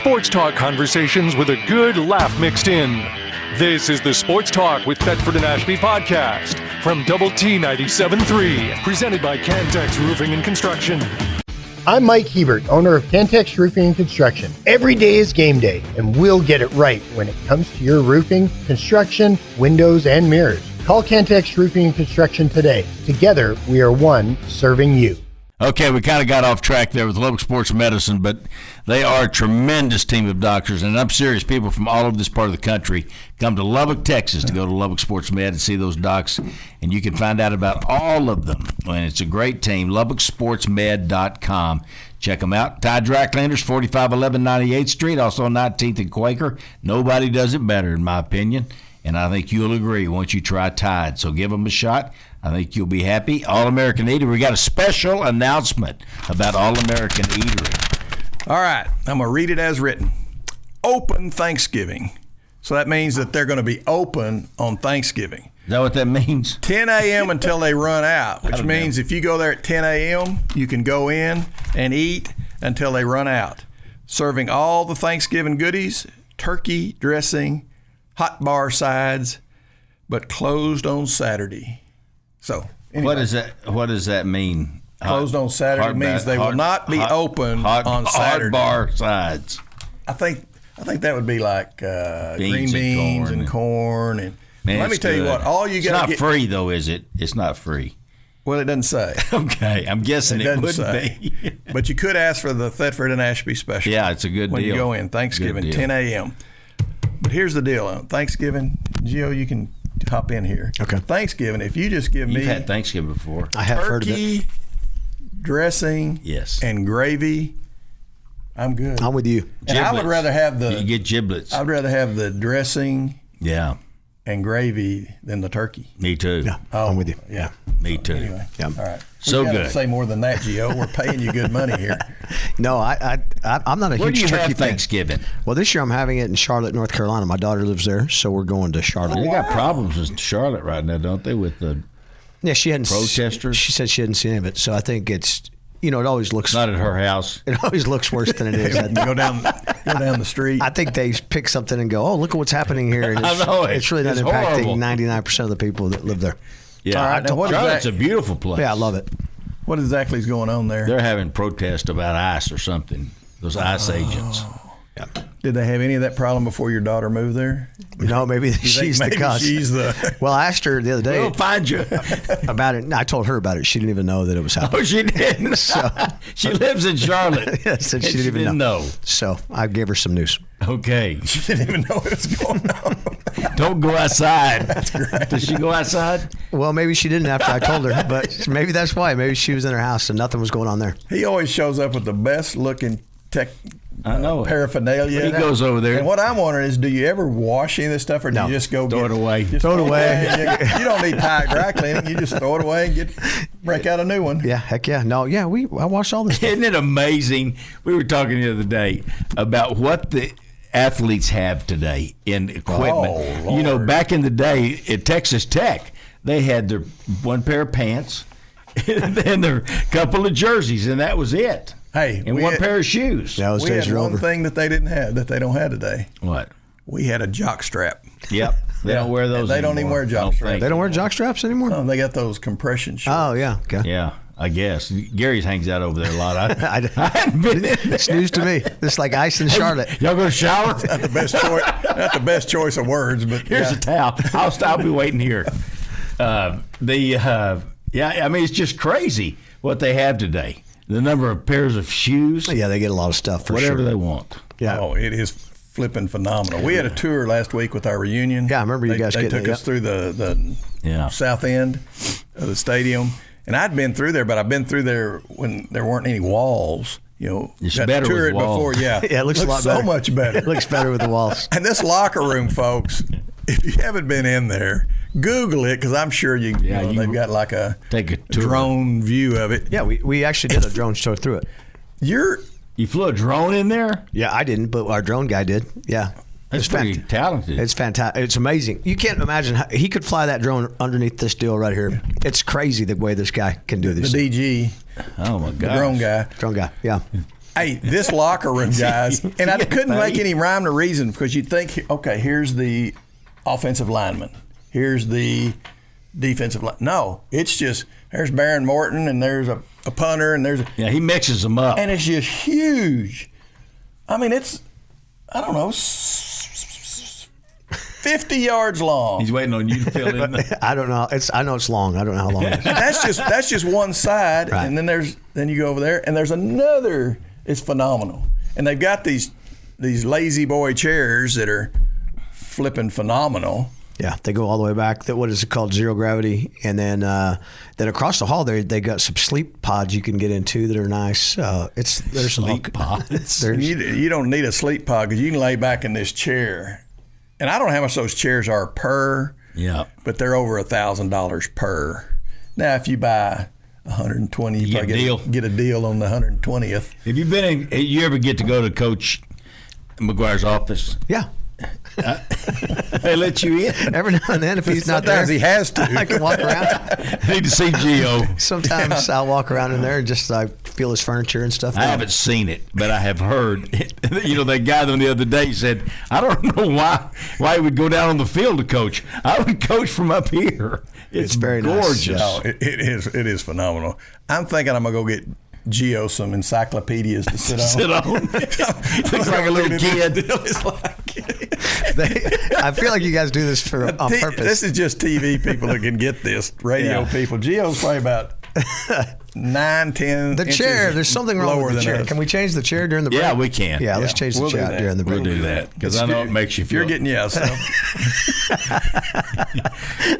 Sports talk conversations with a good laugh mixed in. This is the Sports Talk with Thetford and Ashby podcast from Double T 97.3, presented by Cantex Roofing and Construction. I'm Mike Hebert, owner of Cantex Roofing and Construction. Every day is game day, and we'll get it right when it comes to your roofing, construction, windows, and mirrors. Call Cantex Roofing and Construction today. Together, we are one serving you. Okay, we kind of got off track there with Lubbock Sports Medicine, but they are a tremendous team of doctors, and I'm serious, people from all over this part of the country come to Lubbock, Texas to go to Lubbock Sports Med and see those docs, and you can find out about all of them. And it's a great team, LubbockSportsMed.com. Check them out. Tide Dry Cleaners, 4511 98th Street, also on 19th and Quaker. Nobody does it better, in my opinion, and I think you'll agree once you try Tide. So give them a shot. I think you'll be happy. All-American Eatery. We got a special announcement about All-American Eatery. All right. I'm going to read it as written. Open Thanksgiving. So that means that they're going to be open on Thanksgiving. Is that what that means? 10 a.m. until they run out, which means if you go there at 10 a.m., you can go in and eat until they run out. Serving all the Thanksgiving goodies, turkey, dressing, hot bar sides, but closed on Saturday. So, anyway, What does that mean? Closed on Saturday means they will not be open on Saturday. Hard bar sides. I think that would be like green beans and corn. And Man, let me tell you what, all you got. It's not free though, is it? It's not free. Well, it doesn't say. Okay, I'm guessing it would say. be. But you could ask for the Thetford and Ashby special. Yeah, it's a good when deal. When you go in Thanksgiving, 10 a.m. But here's the deal on Thanksgiving, Gio, you can hop in here. Okay. Thanksgiving, if you just give me. You've had Thanksgiving before. I have heard of turkey, it. Dressing, Yes, and gravy, I'm good. I'm with you. And I would rather have You get giblets. I'd rather have the dressing Yeah, and gravy than the turkey. me too. Yeah, I'm with you. Yeah. Me too. Anyway, Yeah. all right. So We gotta good. say more than that, Gio. We're paying you good money here. No, I'm not a Where do huge you turkey have fan. Thanksgiving? Well, this year I'm having it in Charlotte, North Carolina. My daughter lives there, so we're going to Charlotte. They got problems in Charlotte right now, don't they, with the Yeah, she hadn't. protesters? She said she hadn't seen any of it, so I think it's. It always looks. Not at her house. It always looks worse than it is. Go down the street. I think they pick something and go, "Oh, look at what's happening here." And I know it's really not it's impacting horrible. 99% of the people that live there. Yeah, All right, now what is Charlotte's that? a beautiful place. Yeah, I love it. What exactly is going on there? They're having protests about ICE or something. Those ICE agents. Yeah. Did they have any of that problem before your daughter moved there? Maybe she's the cause. She's the. Well, I asked her the other day We'll find you. about it. I told her about it. She didn't even know that it was happening. Oh, she didn't. She lives in Charlotte. Yeah, so she And didn't even know. know. So I gave her some news. Okay. She didn't even know what was going on. Don't go outside. That's great. Does she go outside? Well, maybe she didn't after I told her, but maybe that's why. Maybe she was in her house and nothing was going on there. He always shows up with the best looking tech. I know it. Paraphernalia. He goes over there. And what I'm wondering is, do you ever wash any of this stuff, or do No. you just go Throw it away. just Throw it away. You don't need Tide dry cleaning. You just throw it away and break out a new one. Yeah, heck yeah. No, yeah, I watched all this stuff. Isn't it amazing? We were talking the other day about what the athletes have today in equipment. Oh, Lord. Back in the day at Texas Tech, they had their one pair of pants and then their couple of jerseys, and that was it. Hey, and one pair of shoes. Yeah, those we days had are one over. thing that they didn't have, that they don't have today. What? We had a jock strap. Yep. They don't wear those They don't even anymore, wear jock I don't straps. think. They don't wear jock straps anymore? Oh, they got those compression shorts. Oh, yeah. Okay. Yeah, I guess. Gary's hangs out over there a lot. I I- haven't been in there. It's news to me. It's like ice in Charlotte. Y'all go to shower? Not the best choice of words, but Here's a towel. I'll be waiting here. I mean, it's just crazy what they have today. The number of pairs of shoes, Yeah, they get a lot of stuff for whatever sure. they want. Yeah. Oh, it is flipping phenomenal. We had a tour last week with our reunion. Yeah, I remember you guys They getting took it, us through the Yeah. south end of the stadium, and I'd been through there, but I've been through there when there weren't any walls. It's got better to tour with it walls. before. Yeah, Yeah, it looks a lot better. so much better. It looks better with the walls. And this locker room, folks, if you haven't been in there, Google it, because I'm sure they've got like a Take a tour. drone view of it. Yeah, we actually did a drone show through it. You flew a drone in there? Yeah, I didn't, but our drone guy did. Yeah. That's pretty talented. It's fantastic. It's amazing. You can't imagine how he could fly that drone underneath this deal right here. It's crazy the way this guy can do this. The DG, Oh, my God. the drone guy. Drone guy, yeah. Hey, this locker room, guys, and I couldn't make any rhyme or reason because you'd think, okay, here's the offensive lineman, here's the defensive line. No, it's just there's Baron Morton and there's a punter and he mixes them up, and it's just huge. I mean, it's 50 yards long. He's waiting on you to fill in. I don't know. I know it's long. I don't know how long it is. That's just one side, right. And then you go over there, and there's another. It's phenomenal, and they've got these lazy boy chairs that are flipping phenomenal. Yeah, they go all the way back. What is it called? Zero gravity, and then across the hall they got some sleep pods you can get into that are nice. There's sleep pods. You don't need a sleep pod because you can lay back in this chair, and I don't know how much those chairs are per. Yeah, but they're over $1,000 per. Now, if you buy 120, you probably get a deal on the 120th. Have you been in? You ever get to go to Coach McGuire's office? Yeah. They let you in every now and then if he's not there. Sometimes he has to. I can walk around. I need to see Gio. Sometimes I'll walk around in there and just feel his furniture and stuff. I haven't seen it, but I have heard. That guy the other day said, "I don't know why he would go down on the field to coach. I would coach from up here. It's very gorgeous. Nice, yes. It is phenomenal. I'm thinking I'm gonna go get Gio some encyclopedias to sit on. Looks like a little kid. I feel like you guys do this on purpose. This is just TV people that can get this. Radio people. Gio's probably about 9-10 the chair, there's something wrong with the chair. Us. Can we change the chair during the break? Yeah, we can. Yeah, let's change the chair during the break. We'll do that because I know it makes you feel. You're getting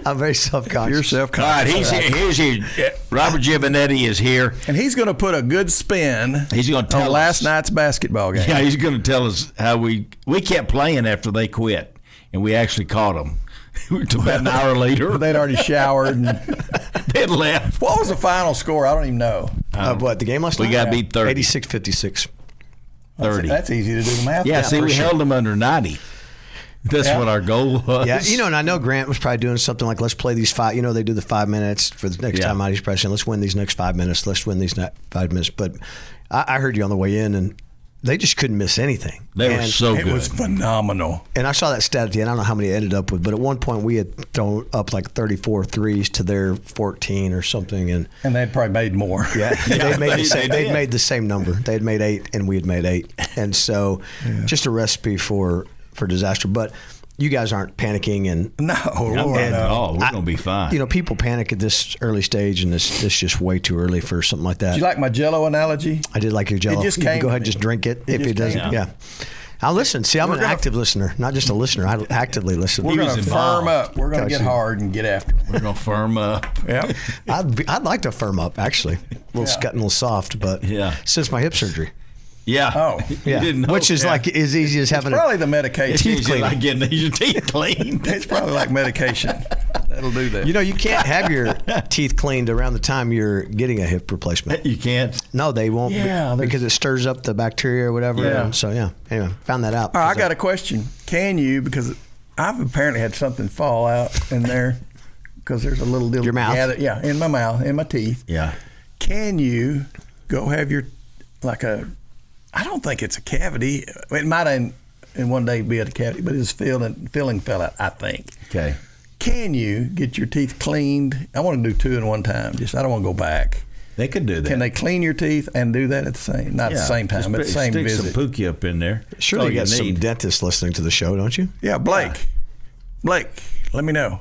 I'm very self-conscious. You're self-conscious. All right, here's here. Robert Giovannetti is here. And he's going to put a good spin on last night's basketball game. Yeah, he's going to tell us how we kept playing after they quit, and we actually caught them. About an hour later. They'd already showered and they'd left. What was the final score? I don't even know. What, the game last night? We got beat 30. 86-56. 30. That's easy to do the math. Yeah, see, we held them under 90. That's what our goal was. Yeah, and I know Grant was probably doing something like, let's play these 5. They do the 5 minutes for the next time out. He's probably saying, let's win these next 5 minutes. Let's win these 5 minutes. But I heard you on the way in, and they just couldn't miss anything. They were so good. It was phenomenal. And I saw that stat at the end. I don't know how many they ended up with, but at one point we had thrown up like 34 threes to their 14 or something. And they'd probably made more. Yeah, they'd made the same number. They had made 8, and we had made 8. And so just a recipe for disaster. But you guys aren't panicking. No. We're going to be fine. People panic at this early stage, and it's just way too early for something like that. Did you like my Jell-O analogy? I did like your Jell-O. It just you came can go ahead and just drink it if it doesn't. Yeah. I'll listen. See, I'm an active listener, not just a listener. I actively listen. We're going to firm up. We're going to get hard and get after it. We're going to firm up. Yeah. I'd like to firm up, actually. A little scut and a little soft, but since my hip surgery. Yeah. Oh, yeah. Which is like as easy as having probably the medication. Teeth clean. Like getting your teeth cleaned. It's probably like medication. That'll do that. You can't have your teeth cleaned around the time you're getting a hip replacement. You can't? No, they won't because it stirs up the bacteria or whatever. Yeah. And so, anyway, found that out. All right, I got a question. Can you, because I've apparently had something fall out in there because there's a little your mouth? In my mouth, in my teeth. Yeah. Can you go have your, I don't think it's a cavity. It might in one day be a cavity, but it's filling fell out, I think. Okay. Can you get your teeth cleaned? I want to do 2 in one time. I don't want to go back. They could do that. Can they clean your teeth and do that at the same, not at the same time, but the same stick visit? Some Pookie up in there. Surely you got some dentists listening to the show, don't you? Yeah, Blake, let me know.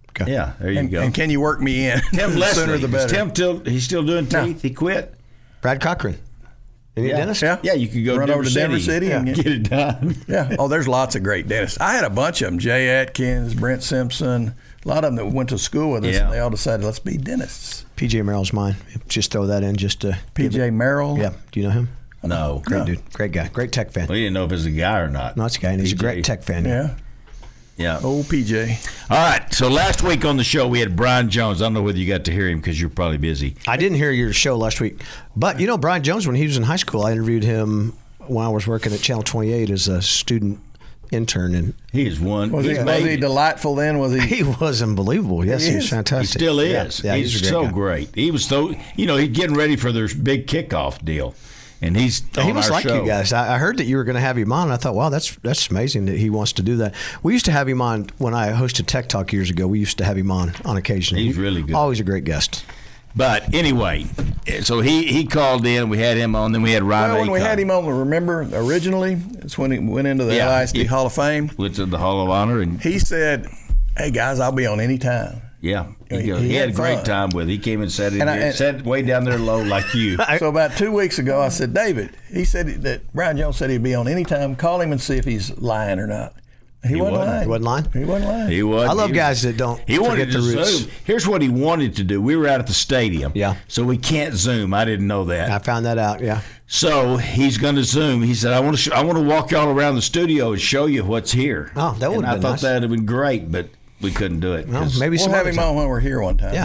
Okay. Yeah, there you go. And can you work me in? Tim The sooner Leslie. the better. Tim he's still doing teeth? No. He quit? Brad Cochran. Any dentist? Yeah, you could go run over to Denver City and get it done. Yeah. Oh, there's lots of great dentists. I had a bunch of them. Jay Atkins, Brent Simpson, a lot of them that went to school with us, and they all decided, let's be dentists. PJ Merrill's mine. Just throw that in just to... PJ Merrill? Yeah. Do you know him? No. Great dude. Great guy. Great tech fan. We didn't know if it's a guy or not. No, it's a guy, and he's a great tech fan. Yeah. Old PJ. All right. So last week on the show, we had Brian Jones. I don't know whether you got to hear him because you're probably busy. I didn't hear your show last week. But, Brian Jones, when he was in high school, I interviewed him when I was working at Channel 28 as a student intern. And he is one. Was he delightful then? He was unbelievable. Yes, he was fantastic. He still is. Yeah, he's so great. He was so, he's getting ready for their big kickoff deal. And he's on he must our like show. you guys. I heard that you were going to have him on. I thought, wow, that's amazing that he wants to do that. We used to have him on when I hosted Tech Talk years ago. We used to have him on occasion. He's really good. Always a great guest. But anyway, so he called in. We had him on. Then we had Ryan. Well, when we had him on, remember, originally, it's when he went into the LISD Hall of Fame. Went to the Hall of Honor. And he said, hey, guys, I'll be on any time. yeah, He had had a great fun. time with it. He came and sat, sat way down there low like you. So about 2 weeks ago, I said, David, he said that Brian Jones said he'd be on any time. Call him and see if he's lying or not. He wasn't lying. He wasn't lying? He wasn't lying. He was. I love guys that don't He wanted forget to the roots. Zoom. Here's what he wanted to do. We were out at the stadium. Yeah. So we can't Zoom. I didn't know that. I found that out, yeah. So he's going to Zoom. He said, I want to walk y'all around the studio and show you what's here. Oh, that would And have I been thought nice. that would have been great, but we couldn't do it. Well, 'cause- maybe We'll some have other him time. on when we're here one time. Yeah.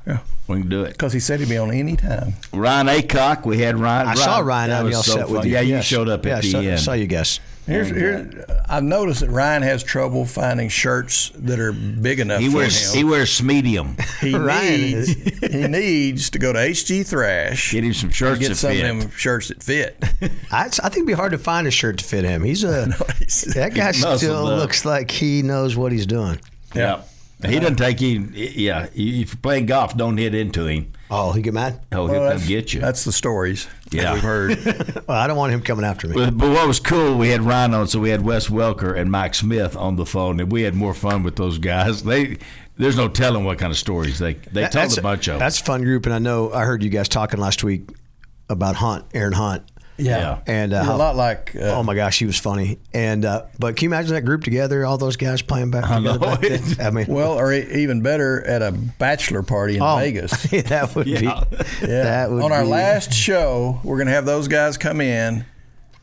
Yeah. We can do it. Because he said he'd be on any time. Ryan Aycock, we had Ryan. I saw Ryan that on was y'all so set with fun. you. Yeah, you Yes. showed up at the I end. saw you guys. I've noticed that Ryan has trouble finding shirts that are big enough He for him. wears medium. Ryan He needs to go to HG Thrash. Get him some shirts and get that some fit. of them shirts that fit. I think it'd be hard to find a shirt to fit him. He's that guy muscled still up. looks like he knows what he's doing. Yeah. He doesn't take you. Yeah. If you're playing golf, don't hit into him. Oh, he get mad? Oh, he'll come get you. That's the stories Yeah. that we've heard. Well, I don't want him coming after me. But what was cool, we had Ryan on, so we had Wes Welker and Mike Smith on the phone, and we had more fun with those guys. There's no telling what kind of stories they told a bunch of. That's a fun group, and I heard you guys talking last week about Aaron Hunt. Yeah. And You're a lot like. oh my gosh, he was funny. And but can you imagine that group together, all those guys playing back together? Back then? I mean, Well, or even better, at a bachelor party in Vegas. that would be. Yeah. That would On our be- last show, we're going to have those guys come in,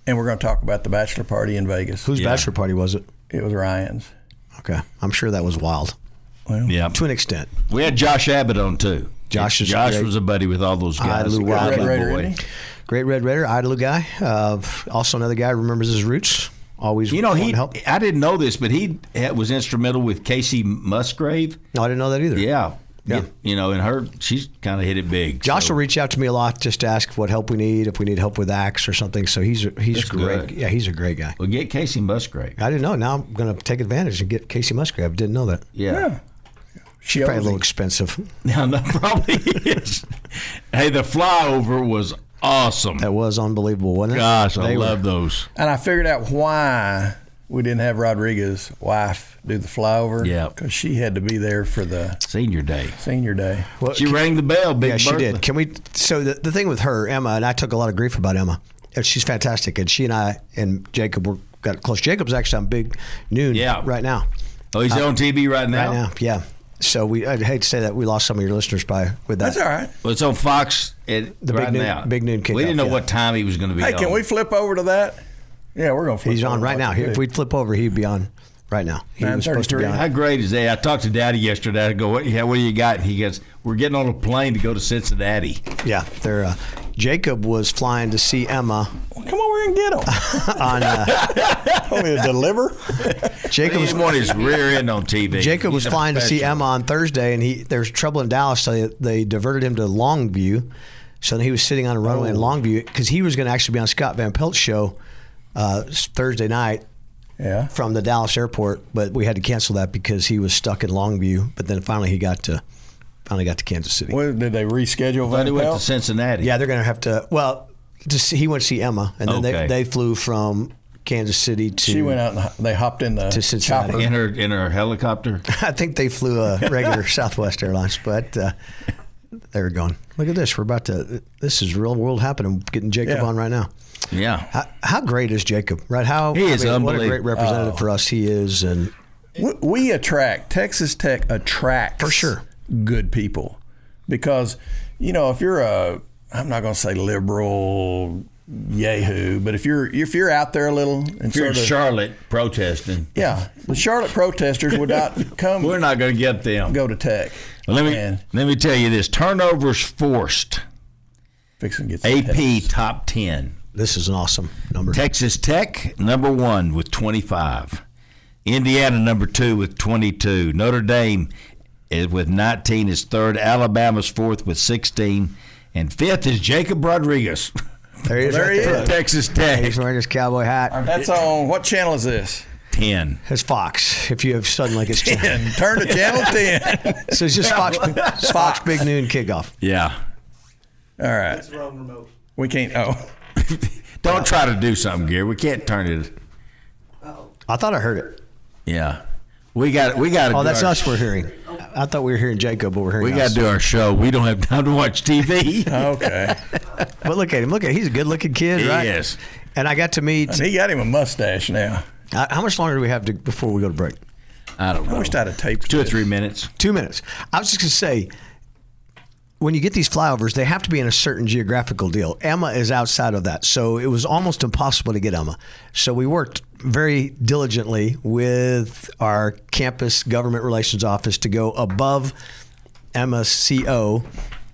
and we're going to talk about the bachelor party in Vegas. Whose bachelor party was it? It was Ryan's. Okay, I'm sure that was wild Well, Yeah. to an extent. We had Josh Abbott on, too. Josh was a buddy with all those guys. Idlewild Good Red Raider, boy. isn't he? Great Red Raider, Idlewild guy. Also another guy who remembers his roots. Always wanting to help. I didn't know this, but he was instrumental with Casey Musgrave. No, I didn't know that either. Yeah. Yeah. And she's kind of hit it big. Josh so. will reach out to me a lot just to ask what help we need, if we need help with acts or something. So he's That's great. good. Yeah, he's a great guy. Well, get Casey Musgrave. I didn't know. Now I'm going to take advantage and get Casey Musgrave. I didn't know that. Yeah. She Probably a owes little him. expensive. Now, that probably is. Hey, the flyover was awesome. That was unbelievable, wasn't it? Gosh, I They were- love those. And I figured out why we didn't have Rodriguez's wife do the flyover. Yeah. Because she had to be there for the Senior day. senior day. Well, She rang the bell, Big Yeah, she Bertha. did. Can we? So the thing with her, Emma, and I took a lot of grief about Emma. She's fantastic, and she and I and Jacob got close. Jacob's actually on Big Noon right now. Oh, he's on TV right now? Right now, yeah. So I'd hate to say that we lost some of your listeners by with that. That's all right. Well, it's on Fox right Big Noon- now. Big Noon We kickoff, didn't know yeah. what time he was going to be Hey, on. can we flip over to that? Yeah, we're going to flip He's on over right now. like we If do. we'd flip over, he'd be on right now. He was supposed to be 9:33. on. How great is that? I talked to Daddy yesterday. I go, what do you got? He goes, we're getting on a plane to go to Cincinnati. Yeah, they're. Jacob was flying to see Emma Come over and get him. on. Want me to deliver? Jacob was He's on his rear end on TV. Jacob was He's a flying to see professional. Emma on Thursday, and there was trouble in Dallas, so they diverted him to Longview. So he was sitting on a runway in Longview because he was going to actually be on Scott Van Pelt's show Thursday night Yeah. from the Dallas airport, but we had to cancel that because he was stuck in Longview. But then finally he got to Kansas City. Well, did they reschedule But he Van went to Pelt? Cincinnati. Yeah, they're going to have to. Well, he went to see Emma, and then Okay. they flew from Kansas City to. She went out and they hopped in the To Cincinnati. chopper. In her helicopter. I think they flew a regular Southwest Airlines, but they were going. Look at this. We're about to. This is real world happening. Getting Jacob Yeah. on right now. Yeah. How great is Jacob? Right? He is what a unbelievable. great representative for us he is, and We attract, Texas Tech attracts For sure. good people because, if you're I'm not going to say liberal yahoo, but if you're out there a little and If you're in sort of, Charlotte protesting, yeah, the Charlotte protesters would not we're not going to get them. go to Tech. Well, And let me tell you this: turnovers forced. fixing to get some AP texts. top 10. this is an awesome number. Texas Tech number 1 with 25. Indiana number 2 with 22. Notre Dame is with 19 is third. Alabama's fourth with 16, and fifth is Jacob Rodriguez. There he is. There he is. Texas Tech. He's wearing his cowboy hat. That's on, what channel is this? 10. It's Fox. If you have suddenly it's 10. Turn to channel 10. So it's just Fox Big Noon Kickoff. Yeah. All right. That's the wrong remote. We can't. Oh. Don't try to do something, Gary. We can't turn it. I thought I heard it. Yeah. We got. Oh, that's us we're hearing. I thought we were hearing Jacob, but we're hearing We got to do our show. We don't have time to watch TV. Okay. But look at him. He's a good-looking kid, right? Yes. And I got to meet. He got him a mustache now. How much longer do we have before we go to break? I don't know. I wish I'd have taped 2 or this. 3 minutes. 2 minutes. I was just going to say, when you get these flyovers, they have to be in a certain geographical deal. Emma is outside of that. So it was almost impossible to get Emma. So we worked very diligently with our campus government relations office to go above Emma's CO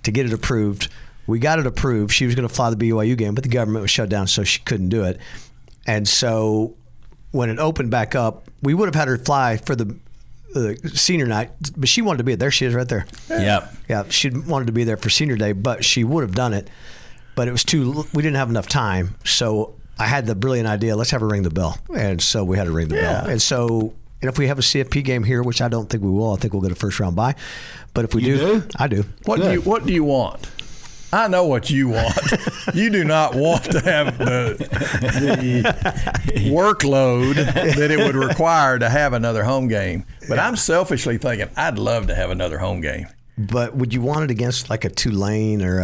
to get it approved. We got it approved. She was going to fly the BYU game, but the government was shut down, so she couldn't do it. And so when it opened back up, we would have had her fly for the senior night, but she wanted to be there. She is right there. Yep. Yeah, she wanted to be there for senior day, but she would have done it. But it was we didn't have enough time. So I had the brilliant idea, let's have her ring the bell. And so we had to ring the bell. And so, and if we have a CFP game here, which I don't think we will, I think we'll get a first round bye. But if we do, I do. What do you want? I know what you want. You do not want to have the workload that it would require to have another home game. But I'm selfishly thinking I'd love to have another home game. But would you want it against like a Tulane or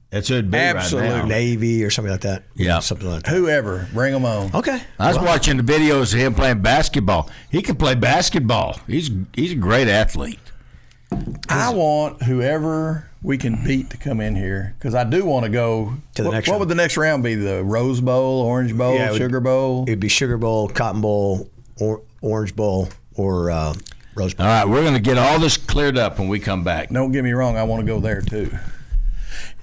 That's it. Absolutely. Right now. Navy or something like that? Yeah. Something like that. Whoever, bring them on. Okay. I was watching the videos of him playing basketball. He can play basketball. He's a great athlete. I want whoever we can beat to come in here because I do want to go to the next What round. would the next round be? The Rose Bowl, Orange Bowl, Sugar Bowl? It'd be Sugar Bowl, Cotton Bowl, or Orange Bowl, or Rose Bowl. All right, we're going to get all this cleared up when we come back. Don't get me wrong, I want to go there too.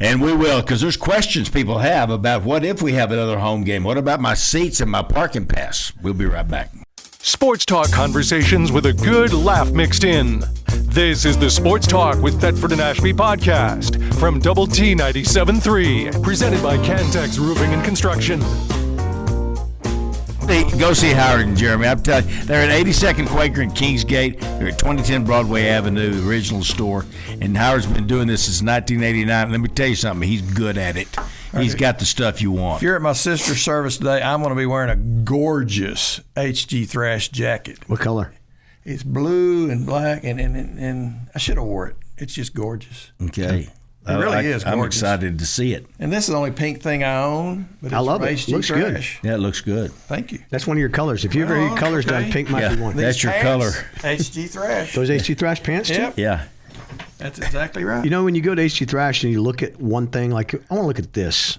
And we will, because there's questions people have about what if we have another home game? What about my seats and my parking pass? We'll be right back. Sports talk conversations with a good laugh mixed in. This is the Sports Talk with Thetford and Ashby podcast from Double T 97.3, presented by Cantex Roofing and Construction. Go see Howard and Jeremy. I'm telling you, they're at 82nd Quaker in Kingsgate. They're at 2010 Broadway Avenue, the original store. And Howard's been doing this since 1989. Let me tell you something. He's good at it. He's got the stuff you want. If you're at my sister's service today, I'm going to be wearing a gorgeous HG Thrash jacket. What color? It's blue and black, and I should have wore it. It's just gorgeous. Okay. It really is gorgeous. I'm excited to see it. And this is the only pink thing I own. But it's I love from it. HG Looks good. Thrash. Yeah, it looks good. Thank you. That's one of your colors. If you ever Well, get colors done, okay. pink might be one. That's your color. HG Thrash. Those HG Thrash pants, too? Yep. Yeah. That's exactly right. You know, when you go to HG Thrash and you look at one thing, like, I want to look at this.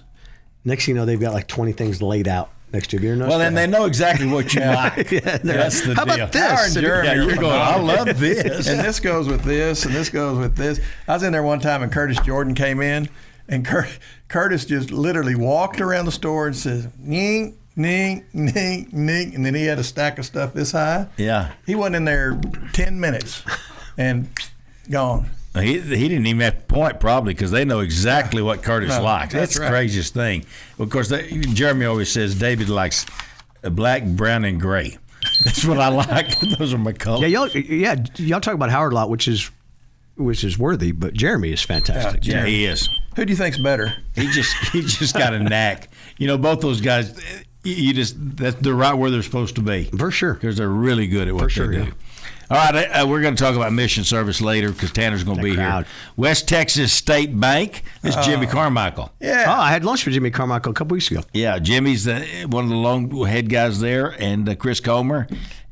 Next thing you know, they've got like 20 things laid out next to you. Well, then they know exactly what you like. That's the How deal. about this? Howard and Jeremy Yeah, are you're going, I love this. And this goes with this, and this goes with this. I was in there one time, and Curtis Jordan came in, and Curtis just literally walked around the store and says, "Ning, ning, ning, ning," and then he had a stack of stuff this high. Yeah. He wasn't in there 10 minutes, and gone. He didn't even have to point, probably, because they know exactly what Curtis No, likes. that's That's right. the craziest thing. Of course, Jeremy always says David likes black, brown, and gray. That's what I like. Those are my colors. Y'all talk about Howard a lot, which is worthy, but Jeremy is fantastic. Yeah, he is. Who do you think's better? He just got a knack. You know, both those guys, they're right where they're supposed to be. For sure. Because they're really good at what they do. yeah. All right, we're going to talk about mission service later because Tanner's going to be crowd. here. West Texas State Bank. This is Jimmy Carmichael. Yeah. Oh, I had lunch with Jimmy Carmichael a couple weeks ago. Yeah, Jimmy's one of the long head guys there, and Chris Comer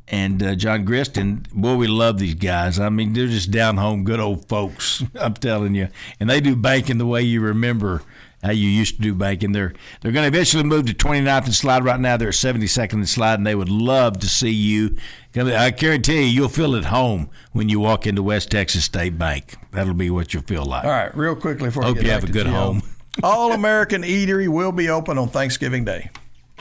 and John Grist. And, boy, we love these guys. I mean, they're just down-home good old folks, I'm telling you. And they do banking the way you remember how you used to do banking. They're going to eventually move to 29th and Slide. Right now they're at 72nd and Slide, and they would love to see you. I guarantee you, you'll feel at home when you walk into West Texas State Bank. That'll be what you'll feel like. All right, real quickly before Hope we get you back have a to good Jim. home. All-American Eatery will be open on Thanksgiving Day,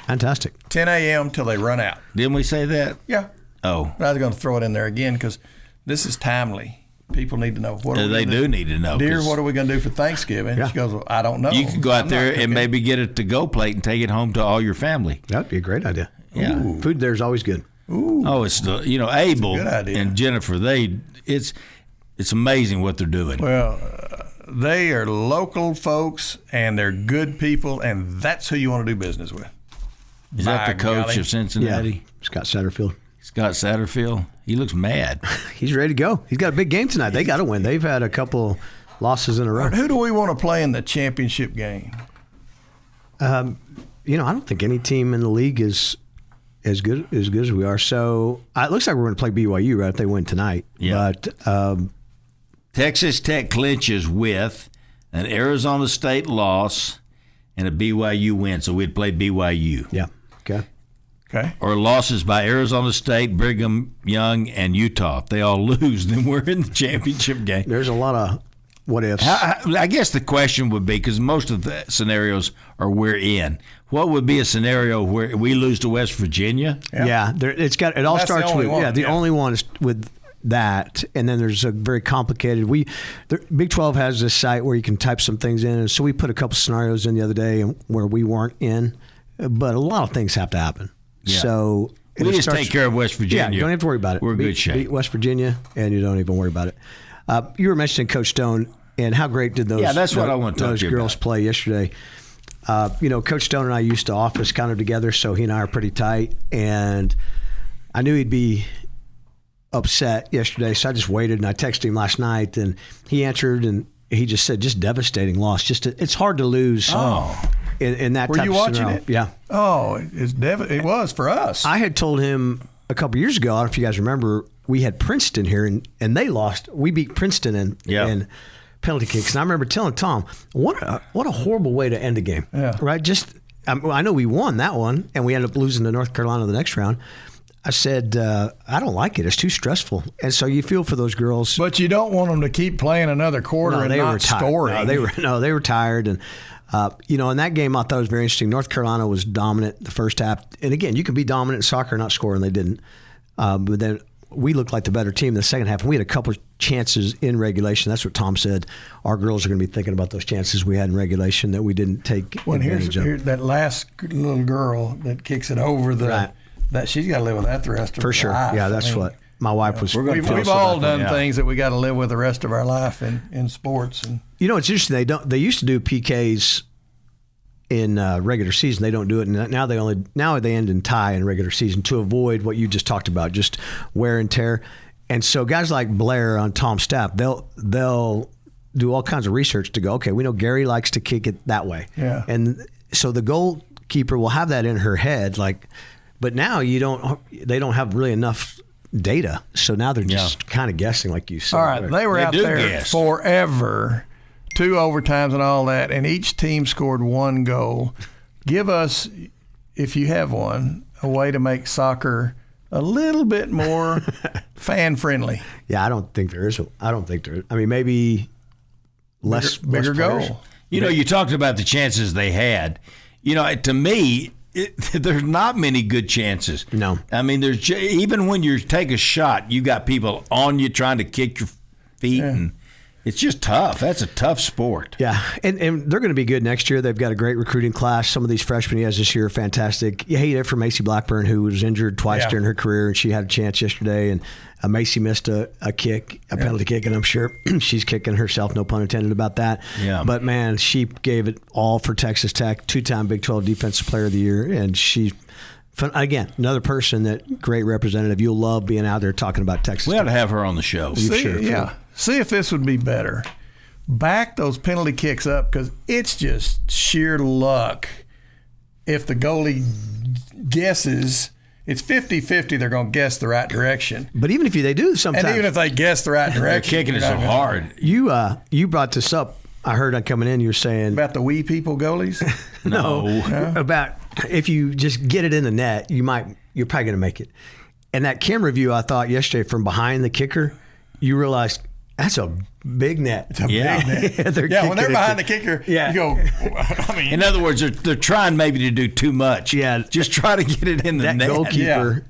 Fantastic. 10 a.m. till they run out. Didn't we say that? Yeah. Oh. But I was going to throw it in there again because this is timely. people need to know. What They do need to know. Dear, what are we going to do for Thanksgiving? Yeah. She goes, well, I don't know. You could go out there and maybe get a to-go plate and take it home to all your family. That'd be a great idea. Yeah. Ooh. Food there is always good. Ooh. Oh, it's Abel good idea. and Jennifer. It's amazing what they're doing. Well, they are local folks, and they're good people, and that's who you want to do business with. Is that the coach of Cincinnati? Yeah. Scott Satterfield. Scott Satterfield. He looks mad. He's ready to go. He's got a big game tonight. They got to win. They've had a couple losses in a row. Who do we want to play in the championship game? I don't think any team in the league is as good as we are. So it looks like we're going to play BYU, right, if they win tonight. Yeah. But Texas Tech clinches with an Arizona State loss and a BYU win, so we'd play BYU. yeah, okay. Okay. Or losses by Arizona State, Brigham Young, and Utah. If they all lose, then we're in the championship game. There's a lot of what ifs. I guess the question would be, because most of the scenarios are we're in, what would be a scenario where we lose to West Virginia? Yeah, it all That's the starts only with one, the yeah. only one is with that, and then there's a very complicated. Big 12 has this site where you can type some things in, and so we put a couple scenarios in the other day where we weren't in, but a lot of things have to happen. Yeah. So We just take care of West Virginia. Yeah, you don't have to worry about it. We're in good shape. Beat West Virginia, and you don't even worry about it. You were mentioning Coach Stone, and how great did those? Yeah, that's what I want to talk those to you girls about. play yesterday. Coach Stone and I used to office kind of together, so he and I are pretty tight. And I knew he'd be upset yesterday, so I just waited and I texted him last night, and he answered, and he just said, "Just devastating loss. It's hard to lose." In that Were type you of watching scenario. it? Yeah. Oh, it was for us. I had told him a couple years ago, I don't know if you guys remember, we had Princeton here, and they lost. We beat Princeton in penalty kicks. And I remember telling Tom, what a horrible way to end a game. Yeah. Right? I know we won that one, and we ended up losing to North Carolina the next round. I said, I don't like it. It's too stressful. And so you feel for those girls. But you don't want them to keep playing another quarter and not scoring. They were tired. And, in that game, I thought it was very interesting. North Carolina was dominant the first half. And again, you can be dominant in soccer and not score, and they didn't. But then we looked like the better team in the second half. And we had a couple of chances in regulation. That's what Tom said. Our girls are going to be thinking about those chances we had in regulation that we didn't take advantage of. Here's that last little girl that kicks it over that she's got to live with that the rest of her life. For sure. Yeah, that's what my wife was. We've all done things that we got to live with the rest of our life in sports. And it's interesting. They used to do PKs in regular season. They don't do it now. They end in tie in regular season to avoid what you just talked about, just wear and tear. And so guys like Blair on Tom's staff, they'll do all kinds of research to go, okay, we know Gary likes to kick it that way. Yeah. And so the goalkeeper will have that in her head, but now they don't have really enough data. So now they're just kind of guessing, like you said. all right, they were out there guess. forever, 2 overtimes and all that, and each team scored 1 goal. Give us, if you have one, a way to make soccer a little bit more fan friendly. Yeah, I don't think there is. I mean, maybe less bigger players. goal. You talked about the chances they had. To me, there's not many good chances. No. I mean, even when you take a shot, you got people on you trying to kick your feet, and it's just tough. That's a tough sport. Yeah, and they're going to be good next year. They've got a great recruiting class. Some of these freshmen he has this year are fantastic. You hate it for Macy Blackburn, who was injured twice during her career, and she had a chance yesterday. And Macy missed a penalty kick, and I'm sure she's kicking herself, no pun intended about that. Yeah. But, man, she gave it all for Texas Tech, 2-time Big 12 Defensive Player of the Year, and she – again, another person great representative. You'll love being out there talking about Texas. We ought to have her on the show. See if this would be better. Back those penalty kicks up, because it's just sheer luck. If the goalie guesses, it's 50-50 they're going to guess the right direction. But even if they do sometimes. And even if they guess the right direction. They're kicking it so hard. You brought this up. I heard on coming in you were saying. About the wee people goalies? No. About if you just get it in the net, you're probably going to make it. And that camera view I thought yesterday from behind the kicker, you realized that's a big net. It's a big net. When they're behind the kicker, you go, in other words, they're trying maybe to do too much. Yeah. Just try to get it in the net. That goalkeeper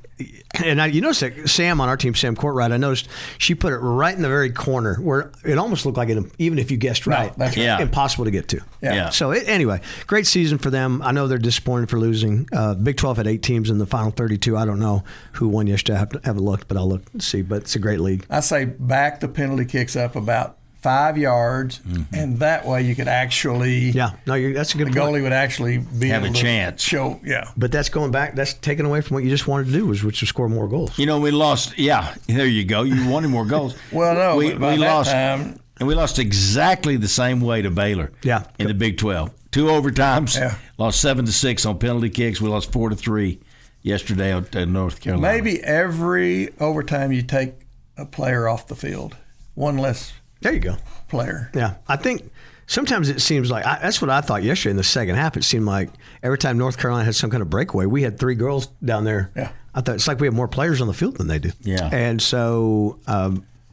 And you notice that Sam on our team, Sam Courtright, I noticed she put it right in the very corner where it almost looked like it, even if you guessed right, that's right. impossible to get to. Yeah. So anyway, great season for them. I know they're disappointed for losing. Big 12 had 8 teams in the final 32. I don't know who won yesterday. I haven't looked, but I'll look and see. But it's a great league. I say back the penalty kicks up about 5 yards, and that way you could actually that's a good the point. goalie would actually be Have able a to chance. show But that's going back. That's taken away from what you just wanted to do, which was score more goals. You know, we lost. Yeah, there you go. You wanted more goals. Well, no, we but by that lost, time, and we lost exactly the same way to Baylor. Yeah. In the Big 12, 2 overtimes. Yeah. Lost 7-6 on penalty kicks. We lost 4-3 yesterday at North Carolina. maybe every overtime you take a player off the field, one less There you go. player. Yeah, I think sometimes it seems like that's what I thought yesterday in the second half. It seemed like every time North Carolina had some kind of breakaway, we had 3 girls down there. Yeah. I thought it's like we have more players on the field than they do. Yeah. And so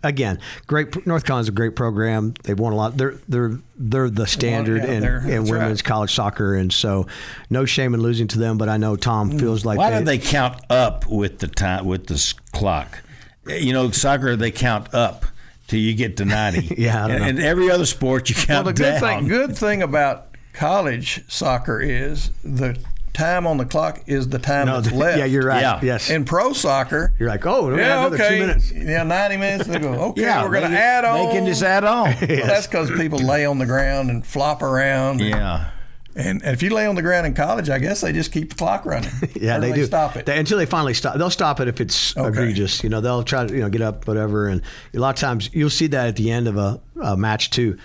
again, great. North Carolina's a great program. They've won a lot. They're the standard in that's women's right. college soccer, and so no shame in losing to them. But I know Tom feels like Why do they count up with the time with the clock? You know, soccer they count up till you get to 90. Yeah, I don't know. And every other sport you count Well, the down. good thing about college soccer is the time on the clock is the time that's left. Yeah, you're right. Yeah. Yes. In pro soccer, You're like, oh, we have yeah, another okay, 2 minutes. yeah, 90 minutes. They go, okay, Yeah, we're going they- to add on. They can just add on. Well, that's because people lay on the ground and flop around. Yeah. And if you lay on the ground in college, I guess they just keep the clock running. Yeah, Or they do. Stop it. Until they finally stop. They'll stop it if it's egregious. You know, they'll try to get up, whatever. And a lot of times you'll see that at the end of a match too,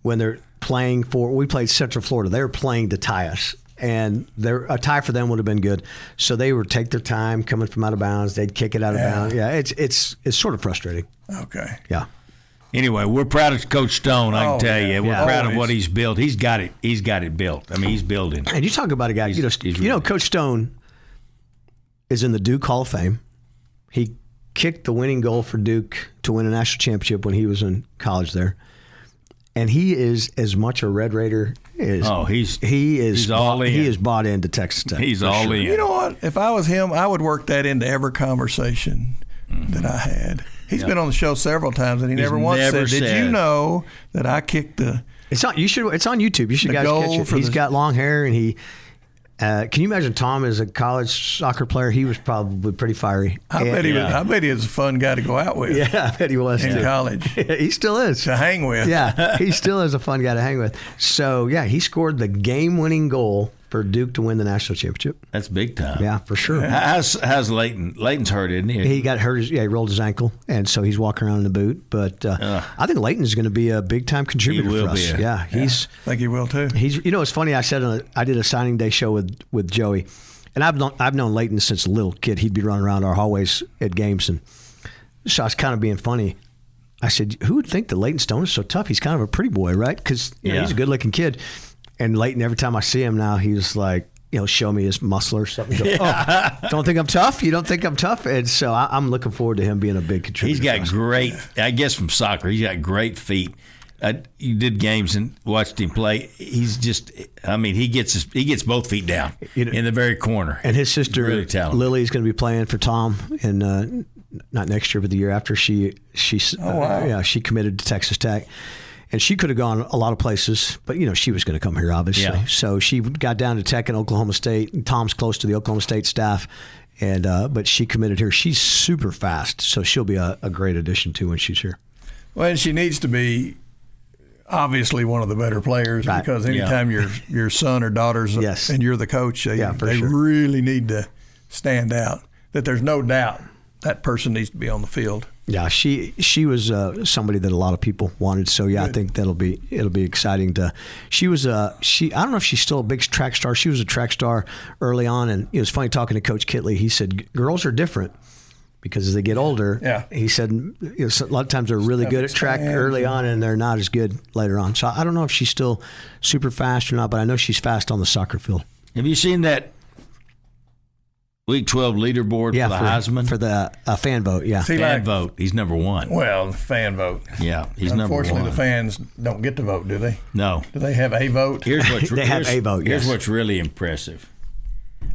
when they're playing for. We played Central Florida. They were playing to tie us, and a tie for them would have been good. So they would take their time coming from out of bounds. They'd kick it out of bounds. Yeah, it's sort of frustrating. Okay. Yeah. Anyway, we're proud of Coach Stone. I can tell you, we're Yeah. proud of what he's built. He's got it. He's got it built. I mean, he's building. And you talk about a guy. He's really Coach Stone is in the Duke Hall of Fame. He kicked the winning goal for Duke to win a national championship when he was in college there. And he is as much a Red Raider as he's all in. He is bought into Texas Tech. He's for all sure. in. You know what? If I was him, I would work that into every conversation that I had. He's been on the show several times, and he never once never said, "Did said. you know that I kicked the?" It's on YouTube. You should The guys goal catch it. for He's the- got long hair, and he. Can you imagine Tom as a college soccer player? He was probably pretty fiery. I bet he was a fun guy to go out with. Yeah, I bet he was in too. college He still is. to hang with. Yeah, he still is a fun guy to hang with. So, yeah, he scored the game-winning goal for Duke to win the national championship. That's big time. Yeah, for sure. How's Leighton? Leighton's hurt, isn't he? He got hurt. He rolled his ankle, and so he's walking around in the boot. But I think Leighton is going to be a big-time contributor will for us. be. Yeah, he's I think he will too. he's. You know, it's funny. I did a signing day show with Joey, and I've known Leighton since a little kid. He'd be running around our hallways at games, and so I was kind of being funny. I said, "Who would think that Leighton Stone is so tough? He's kind of a pretty boy, right? Because he's a good-looking kid." And Leighton, every time I see him now, he's like, show me his muscle or something. Go, don't think I'm tough? You don't think I'm tough? And so I'm looking forward to him being a big contributor. He's got great, I guess from soccer, he's got great feet. You did games and watched him play. He's just, I mean, he gets both feet down in the very corner. And his sister, really talented. Lily, is going to be playing for Tom in not next year, but the year after. She committed to Texas Tech. And she could have gone a lot of places, but, she was going to come here, obviously. Yeah. So she got down to Tech in Oklahoma State. And Tom's close to the Oklahoma State staff, but she committed here. She's super fast, so she'll be a great addition, too, when she's here. Well, and she needs to be obviously one of the better players because anytime your son or daughter's and you're the coach, they really need to stand out. That there's no doubt that person needs to be on the field. Yeah, she was somebody that a lot of people wanted. So I think it'll be exciting to. She was I don't know if she's still a big track star. She was a track star early on, and it was funny talking to Coach Kitley. He said girls are different because as they get older, he said a lot of times they're really good at track early on, and they're not as good later on. So I don't know if she's still super fast or not, but I know she's fast on the soccer field. Have you seen that Week 12 leaderboard for the Heisman? For the fan vote, Fan vote. He's number 1. Well, fan vote. Yeah, he's number 1. Unfortunately, the fans don't get to vote, do they? No. Do they have a vote? Here's have a vote, Here's what's really impressive.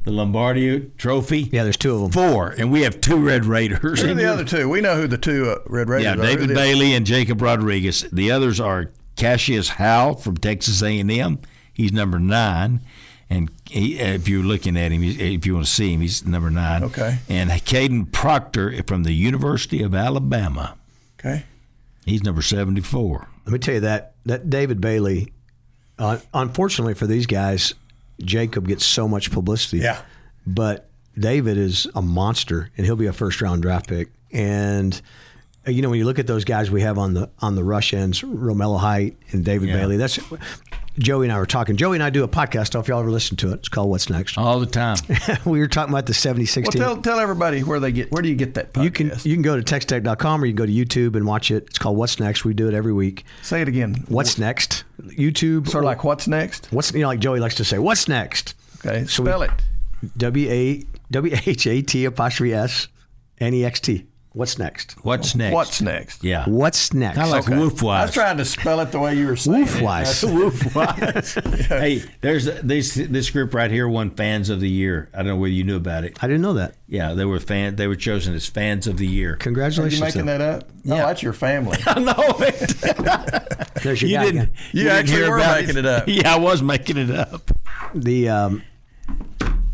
the Lombardi Trophy. Yeah, there's 2 of them. 4, and we have 2 Red Raiders. Who are the other 2? We know who the 2 Red Raiders are. Yeah, David Bailey and Jacob Rodriguez. The others are Cassius Howell from Texas A&M. He's number 9. And if you're looking at him, if you want to see him, he's number 9. Okay. And Caden Proctor from the University of Alabama. Okay. He's number 74. Let me tell you that David Bailey, unfortunately for these guys, Jacob gets so much publicity. Yeah. But David is a monster, and he'll be a first-round draft pick. And when you look at those guys we have on the rush ends, Romello Height and David Bailey, that's Joey and I were talking. Joey and I do a podcast. If y'all ever listen to it, it's called What's Next. All the time. We were talking about the 70-16. Well, tell everybody where do you get that podcast? You can go to textech.com or you can go to YouTube and watch it. It's called What's Next. We do it every week. Say it again. What's Next? YouTube. Sort of like What's Next? Like Joey likes to say, What's Next? Okay, spell it. WHATS-NEXT. What's next? What's next? What's next? Yeah. What's next? Kind of like Woofwise. I was trying to spell it the way you were saying Woofwise. Woofwise. Hey, there's this group right here won Fans of the Year. I don't know whether you knew about it. I didn't know that. Yeah, they were chosen as Fans of the Year. Are Congratulations. you making that up? No, Yeah. that's your family. I know it. There's your You guy didn't. again. You didn't actually hear were about making it up. Yeah, I was making it up.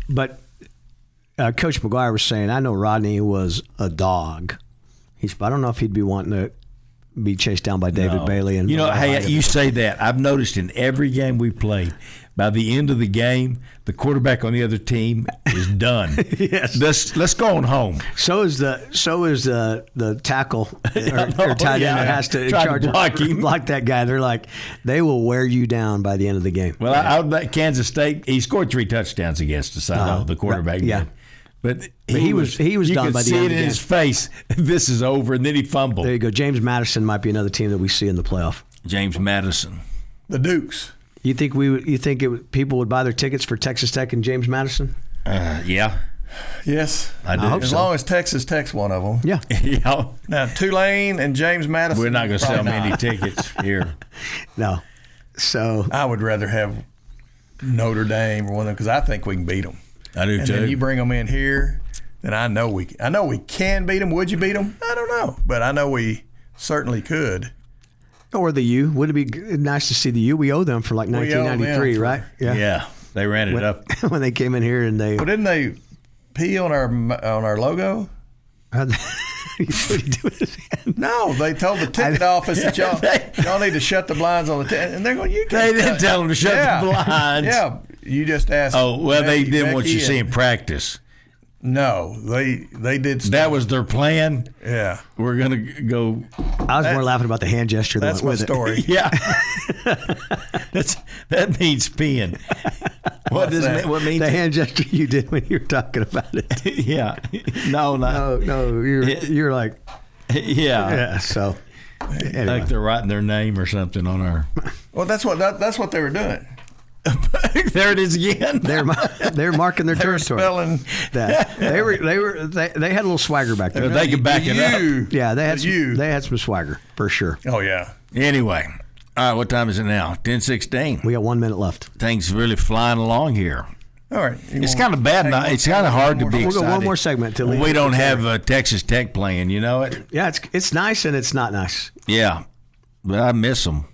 But Coach McGuire was saying, I know Rodney was a dog. I don't know if he'd be wanting to be chased down by David Bailey. And Hey, you say that. I've noticed in every game we played, by the end of the game, the quarterback on the other team is done. Yes. Let's go on home. So is the tackle or tight end that has to Try to block him. block that guy. They're like, they will wear you down by the end of the game. Well, I bet Kansas State, he scored 3 touchdowns against us. I know the quarterback yeah. did. But he was done by the end of the You could see it in game. his face. This is over, and then he fumbled. There you go. James Madison might be another team that we see in the playoff. James Madison. The Dukes. You think people would buy their tickets for Texas Tech and James Madison? Yeah. Yes. I do. hope As so. long as Texas Tech's one of them. Yeah. Yeah. Now, Tulane and James Madison. We're not going to sell probably many not. tickets here. No. So I would rather have Notre Dame or one of them because I think we can beat them. I do And too. then you bring them in here, then I know we can beat them. Would you beat them? I don't know, but I know we certainly could. or the U. Would it be nice to see the U? We owe them for like We owe them 1993, for- right? Yeah. They ran it up. When they came in here and they Well, didn't they pee on our logo? what do you do with his hand? No, they told the ticket office that y'all need to shut the blinds on the ticket, and they're going. You They can't didn't tell them to shut the blinds. Yeah, you just asked. Oh, well, they Becky- didn't want you Becky seeing and- practice. No, they did. That was their plan. Yeah, We're going to go. I was more laughing about the hand gesture that that's went my with story. Yeah. That means peeing. What does that? what it. means The hand gesture you did when you were talking about it. Yeah. No, not. No, you're like, Yeah. yeah. So anyway. Like they're writing their name or something on our. Well, that's what they were doing. There it is again. they're marking their They were territory. spelling. That they had a little swagger back there. They could back it up. Yeah, they had You. they had some swagger for sure. Oh yeah. Anyway, all right. What time is it now? 10:16. We got 1 minute left. Things really flying along here. All right. It's kind of bad. It's kind of hard to be We'll excited. go one more segment till we don't have Texas Tech playing. You know it. Yeah, it's nice and it's not nice. Yeah, but I miss them.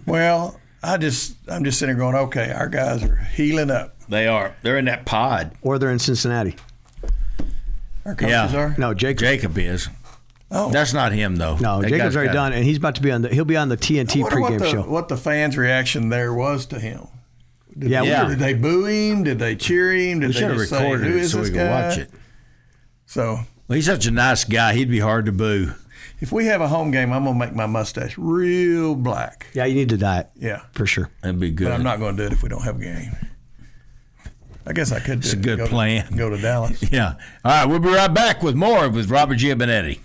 Well, I'm just sitting there going, okay, our guys are healing up. They are. They're in that pod. Or they're in Cincinnati. Our coaches Yeah. are. No, Jacob is. Oh. That's not him though. No, That Jacob's guy's already got- done, and he's about to be he'll be on the TNT I wonder pregame show. what the fans' reaction there was to him. Yeah. Did they boo him? Did they cheer him? Did We they should have just say, recorded who it is so this we could guy? watch it. So Well, he's such a nice guy. He'd be hard to boo. if we have a home game, I'm gonna make my mustache real black. Yeah, you need to dye it. Yeah, For sure. That'd be good. but I'm not going to do it if we don't have a game. I guess I could do It's a it. good plan. Go to Dallas. Yeah. All right, we'll be right back with more with Robert Giovannetti.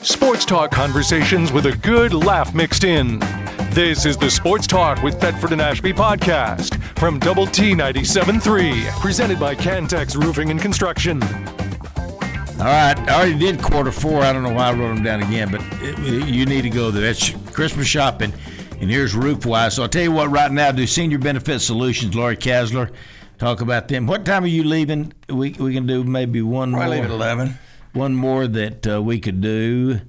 Sports talk conversations with a good laugh mixed in. This is the Sports Talk with Thetford and Ashby podcast from Double T 97.3, presented by Cantex Roofing and Construction. All right, I already did quarter 4. I don't know why I wrote them down again, but you need to go there. That's Christmas shopping, and here's Roofwise. So I'll tell you what, right now, do Senior Benefit Solutions, Lori Kasler, talk about them. What time are you leaving? We can do maybe one more. Probably leave at 11. One more that we could do.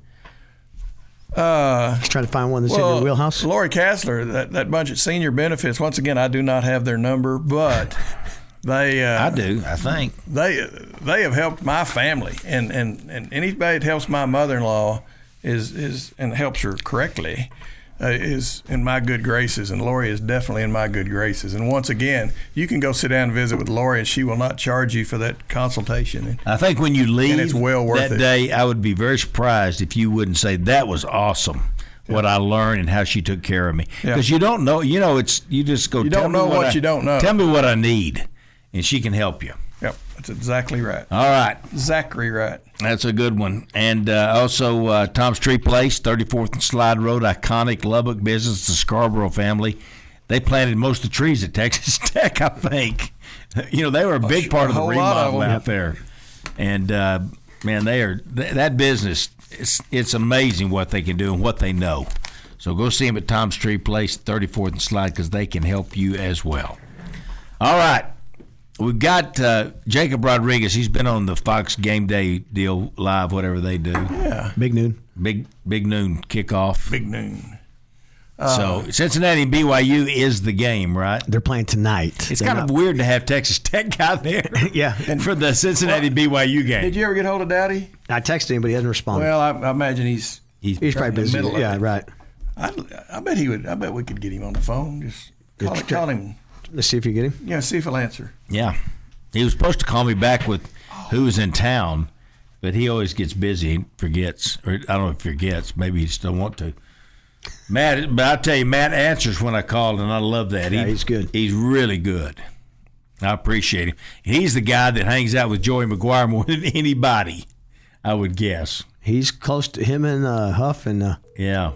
Just trying to find one that's in your wheelhouse. Lori Kassler, that bunch at Senior Benefits. Once again, I do not have their number, but they. I do. I think they have helped my family, and anybody that helps my mother-in-law is and helps her correctly. Is in my good graces, and Lori is definitely in my good graces. And once again, you can go sit down and visit with Lori, and she will not charge you for that consultation. I think when you leave and it's well worth that day, I would be very surprised if you wouldn't say that was awesome. What I learned and how she took care of me, because you don't know. You know, it's you just go. You don't know what you don't know. Tell me what I need, and she can help you. Yep, that's exactly right. All right. Zachary right. That's a good one. And also Tom's Tree Place, 34th and Slide Road, iconic Lubbock business, the Scarborough family. They planted most of the trees at Texas Tech, I think. You know, they were a big part of the remodel out there. And, man, that business, it's amazing what they can do and what they know. So go see them at Tom's Tree Place, 34th and Slide, because they can help you as well. All right. We've got Jacob Rodriguez. He's been on the Fox Game Day deal live, whatever they do. Yeah. Big noon. Big noon kickoff. Big noon. So Cincinnati and BYU is the game, right? They're playing tonight. It's kind of weird to have Texas Tech out there yeah. for the Cincinnati BYU game. Did you ever get hold of Daddy? I texted him, but he hasn't responded. Well, I imagine he's probably busy. Yeah, right. I bet he would. I bet we could get him on the phone. Just call him. Let's see if you get him. Yeah, see if he'll answer. Yeah. He was supposed to call me back with who was in town, but he always gets busy and forgets. Or I don't know if he forgets. Maybe he just don't want to. Matt, but I'll tell you, Matt answers when I call, and I love that. Yeah, he's good. He's really good. I appreciate him. He's the guy that hangs out with Joey McGuire more than anybody, I would guess. He's close to him and Huff and. Yeah.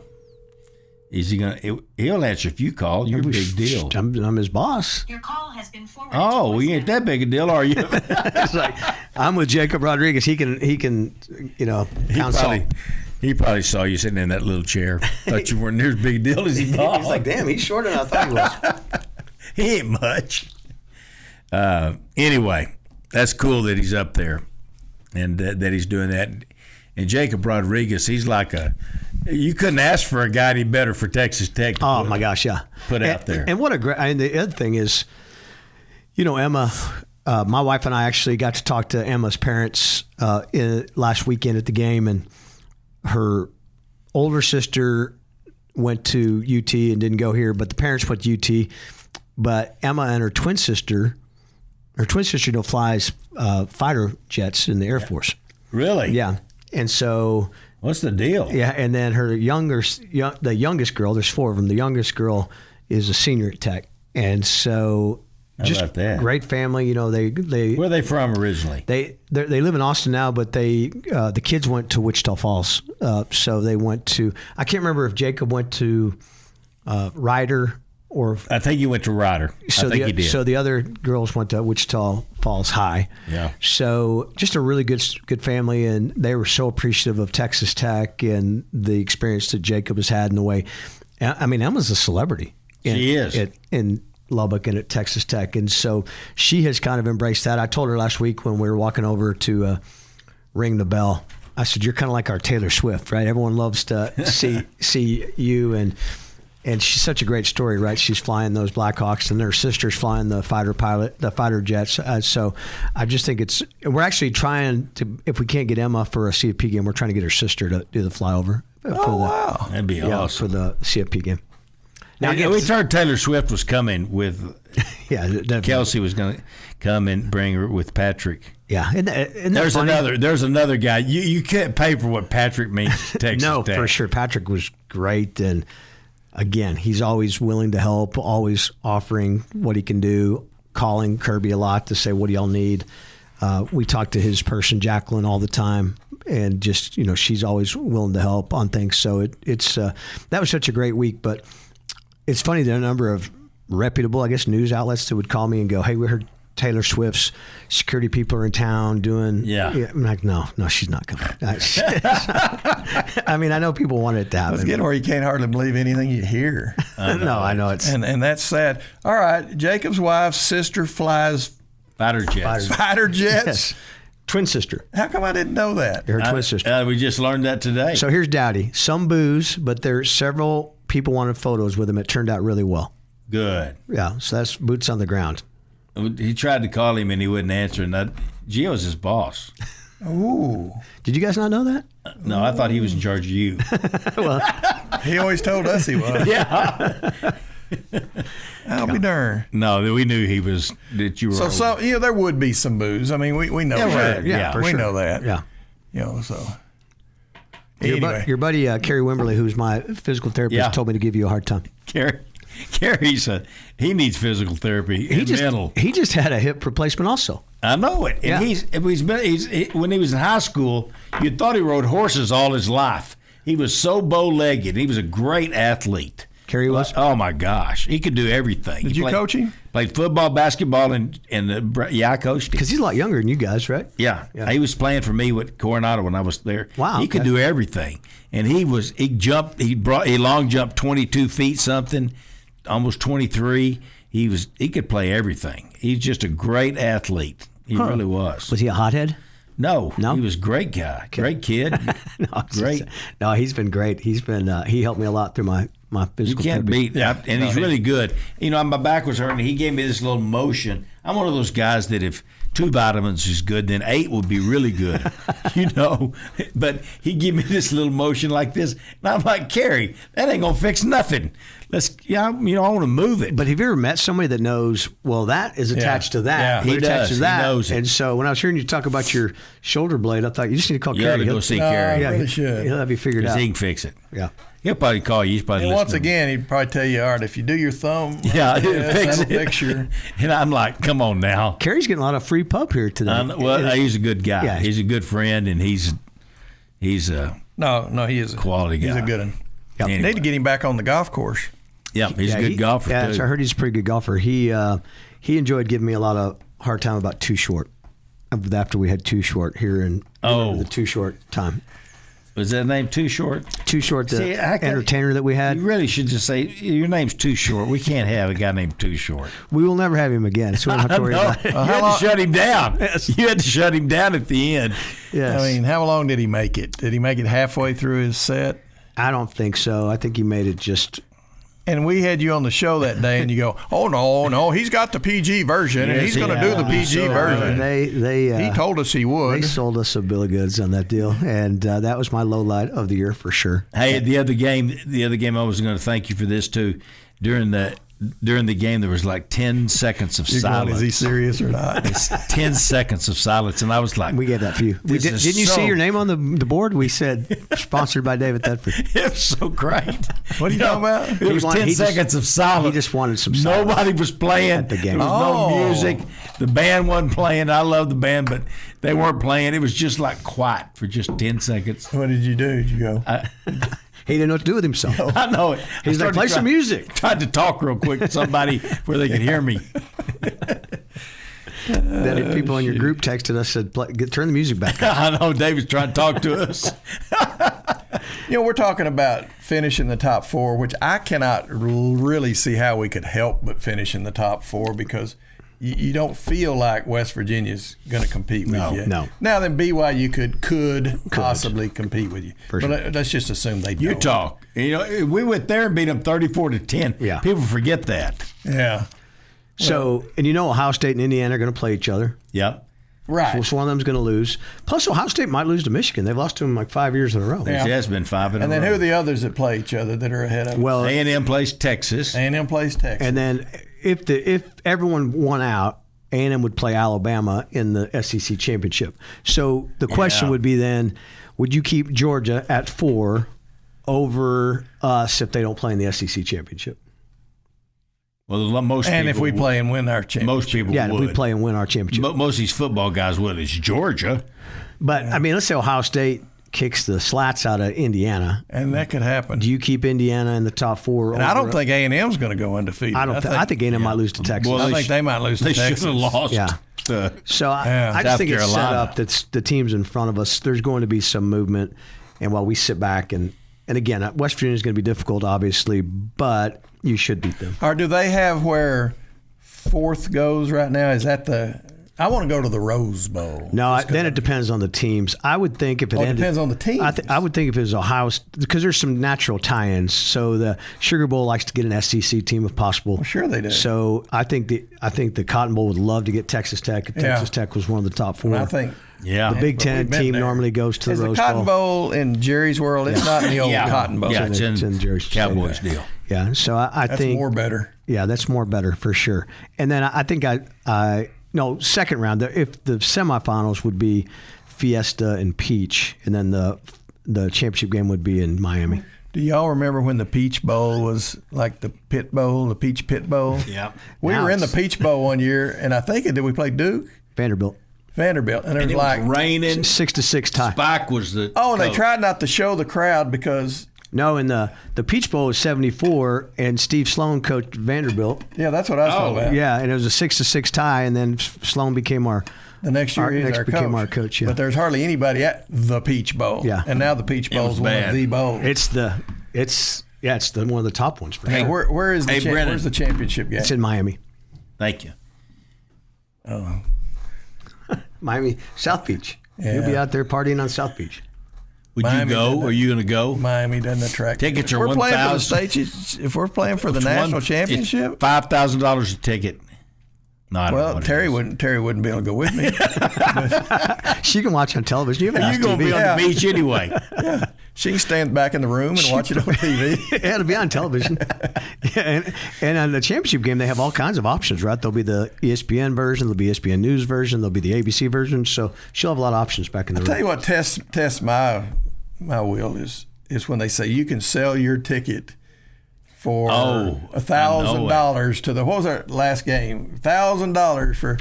Is he gonna? He'll answer if you call. You're a big deal. I'm his boss. Your call has been forwarded. Oh, well, you ain't that big a deal, are you? It's like I'm with Jacob Rodriguez. He can pound salt. He probably saw you sitting in that little chair. Thought you weren't near as big a deal as he thought. He's like, damn, he's shorter than I thought he was. He ain't much. Anyway, that's cool that he's up there and that he's doing that. And Jacob Rodriguez, he's like you couldn't ask for a guy any better for Texas Tech. Oh, my gosh, yeah. Put out there. And what a great, the other thing is, Emma, my wife and I actually got to talk to Emma's parents last weekend at the game, and her older sister went to UT and didn't go here, but the parents went to UT. But Emma and her twin sister flies fighter jets in the Air Force. Really? Yeah. And so, what's the deal? Yeah, and then the youngest girl, there's four of them. The youngest girl is a senior at Tech, and so just about that? Great family. They where are they from originally? They live in Austin now, but the kids went to Wichita Falls, so they went to. I can't remember if Jacob went to Ryder. I think he went to Ryder. So I think he did. So the other girls went to Wichita Falls High. Yeah. So just a really good in and they were so appreciative of Texas Tech and the experience that Jacob has had in the way. I mean, Emma's a celebrity. She is. In Lubbock and at Texas Tech. And so she has kind of embraced that. I told her last week when we were walking over to ring the bell, I said, you're kind of like our Taylor Swift, right? Everyone loves to see you and she's such a great story, right? She's flying those Blackhawks, and her sister's flying the fighter jets. So I just think we're actually trying to, if we can't get Emma for a CFP game, we're trying to get her sister to do the flyover. Wow. That'd be awesome. For the CFP game. Now, we heard Taylor Swift was coming with, Kelsey was going to come and bring her with Patrick. Yeah. And there's another guy. You can't pay for what Patrick means to Texas No, Tech. for sure. Patrick was great, and again, he's always willing to help, always offering what he can do, calling Kirby a lot to say, what do y'all need? We talk to his person, Jacqueline, all the time, and just, she's always willing to help on things. So it's that was such a great week. But it's funny, there are a number of reputable, I guess, news outlets that would call me and go, hey, we heard Taylor Swift's security people are in town doing. Yeah. I'm like, no, she's not coming. I mean, I know people want it to happen. Let's get where you can't hardly believe anything you hear. No, I know it's. And that's sad. All right, Jacob's wife's sister flies Fighter jets. fighter jets. Yes. Twin sister. How come I didn't know that? Her twin sister. We just learned that today. So here's Dowdy. Some booze, but there's several people wanted photos with him. It turned out really well. Good. Yeah, so that's boots on the ground. He tried to call him and he wouldn't answer. And Gio's his boss. Ooh. Did you guys not know that? No, I thought he was in charge of you. He always told us he was. Yeah. I'll be darned. No, we knew he was, that you were. So there would be some booze. I mean, we know that. right. Yeah, for we sure. know that. Yeah. So. Your, Anyway. your buddy, Kerry Wimberly, who's my physical therapist, told me to give you a hard time. Carrie's he needs physical therapy. He just had a hip replacement also. I know it. And when he was in high school, you thought he rode horses all his life. He was so bow-legged. He was a great athlete. Kerry was? Oh, my gosh. He could do everything. Did you coach him? Played football, basketball, and I coached him. Because he's a lot younger than you guys, right? Yeah. He was playing for me with Coronado when I was there. Wow. He could do everything. And he long jumped 22 feet something, almost 23. He could play everything. He's just a great athlete. He really was. Was he a hothead? No. No? He was a great guy. Great kid. Great. No, he's been great. He's been he helped me a lot through my physical You can't therapy. beat that. And he's really good. My back was hurting. He gave me this little motion. I'm one of those guys that if 2 vitamins is good, then 8 would be really good. But he gave me this little motion like this. And I'm like, Kerry, that ain't going to fix nothing. I want to move it. But have you ever met somebody that knows, well, that is attached to that. Yeah, he It attaches does. to that. He knows it. And so when I was hearing you talk about your shoulder blade, I thought you just need to call You ought Kerry. to go see Kerry. I really should. He'll have you figured out. He can fix it. Yeah. He'll probably call you. He's probably And once listening. again, he'd probably tell you, all right, if you do your thumb, Fix that'll it. fix your. And I'm like, come on now. Kerry's getting a lot of free pub here today. He's a good guy. Yeah. He's a good friend, and he's a No, he is quality guy. He's a good one. Yep. Anyway. Need to get him back on the golf course. Yeah, he's a good golfer Yeah, too. so I heard he's a pretty good golfer. He enjoyed giving me a lot of hard time about Too Short. After we had Too Short here in the Too Short time. Was that name Too Short? Too Short, the See, entertainer that we had. You really should just say your name's Too Short. We can't have a guy named Too Short. We will never have him again. So we don't have to worry about it. You had to shut him down. You had to shut him down at the end. Yes. I mean, how long did he make it? Did he make it halfway through his set? I don't think so. I think he made it just. And we had you on the show that day, and you go, "Oh no, he's got the PG version, and he's going to do the PG version." They he told us he would. They sold us a bill of goods on that deal, and that was my low light of the year for sure. Hey, the other game I was going to thank you for this too. During the game, there was like 10 seconds of silence. Is he serious or not? 10 seconds of silence, and I was like, We gave that for you. Didn't you see your name on the board? We said sponsored by David Thetford. It was so great. What are you talking about? It was 10 seconds of silence. He just wanted some silence. Nobody was playing. At the game. There was no music. The band wasn't playing. I love the band, but they weren't playing. It was just like quiet for just 10 seconds. What did you do? Did you go? He didn't know what to do with himself. I know it. He's like, play some music. Tried to talk real quick to somebody where they could hear me. Then people in your group texted us, said, turn the music back up. I know David's trying to talk to us. We're talking about finishing the top 4, which I cannot really see how we could help but finish in the top 4 because you don't feel like West Virginia's going to compete with you. No. Now then, BYU could possibly compete with you. For but let's just assume they don't. Utah. We went there and beat them 34-10. Yeah. People forget that. Yeah. So, and Ohio State and Indiana are going to play each other. Yep. Right. So one of them's going to lose. Plus, Ohio State might lose to Michigan. They've lost to them like 5 years in a row. Yeah. It has been 5 in a row. And then who are the others that play each other that are ahead of us? Well, A&M plays Texas. A&M plays Texas. and then if everyone won out, A&M would play Alabama in the SEC championship. So the question would be then, would you keep Georgia at 4 over us if they don't play in the SEC championship? Well, most and people if we play and win our championship. most people Yeah, would. if we play and win our championship. Most of these football guys would. It's Georgia. But, I mean, let's say Ohio State kicks the slats out of Indiana. And that could happen. Do you keep Indiana in the top 4? And I don't think A&M's going to go undefeated. I think A&M might lose to Texas. Well, I think they might lose to Texas. They should have lost. Yeah. So I just think it's set up that the teams in front of us, there's going to be some movement. And while we sit back, and again, West Virginia is going to be difficult, obviously, but you should beat them. Or do they have where 4th goes right now? Is that I want to go to the Rose Bowl. No, then it depends on the teams. I would think if it ended, depends on the teams. I would think if it was Ohio, because there's some natural tie-ins. So the Sugar Bowl likes to get an SEC team if possible. Well, sure they do. So I think the Cotton Bowl would love to get Texas Tech if Texas Tech was one of the top 4. I think. Yeah, the Big Ten team normally goes to the Rose Bowl. The Cotton Bowl in Jerry's world, it's not in the old Cotton Bowl. Yeah, it's in Jerry's Cowboys deal. Yeah, so I think that's more better. Yeah, that's more better for sure. And then I think second round. If the semifinals would be Fiesta and Peach, and then the championship game would be in Miami. Do y'all remember when the Peach Bowl was like the Pit Bowl, the Peach Pit Bowl? Yeah. We were in the Peach Bowl one year, and I think did we play Duke? Vanderbilt, and it was like raining, 6-6 tie. Spike was the and they tried not to show the crowd because. No, in the Peach Bowl was 74, and Steve Sloan coached Vanderbilt. Yeah, that's what I was talking about. Yeah, and it was a 6-6 tie, and then Sloan became the next year became our coach. Yeah. But there's hardly anybody at the Peach Bowl. Yeah, and now the Peach Bowl is one of the bowls. It's one of the top ones for sure. Where's the championship game? It's in Miami. Thank you. Oh, Miami, South Beach. Yeah. You'll be out there partying on South Beach. Would you go? Are you going to go? Miami doesn't attract. Tickets are $1,000. If we're playing for the national championship, $5,000 a ticket. Well, Terry wouldn't be able to go with me. She can watch on television. You're going to be on the beach anyway. Yeah. She can stand back in the room and watch it on TV. Yeah, it'll be on television. And on the championship game, they have all kinds of options, right? There'll be the ESPN version, there'll be ESPN News version, there'll be the ABC version. So she'll have a lot of options back in the room. I'll tell you what tests my will is when they say you can sell your ticket for $1,000 to what was our last game? $1,000 for.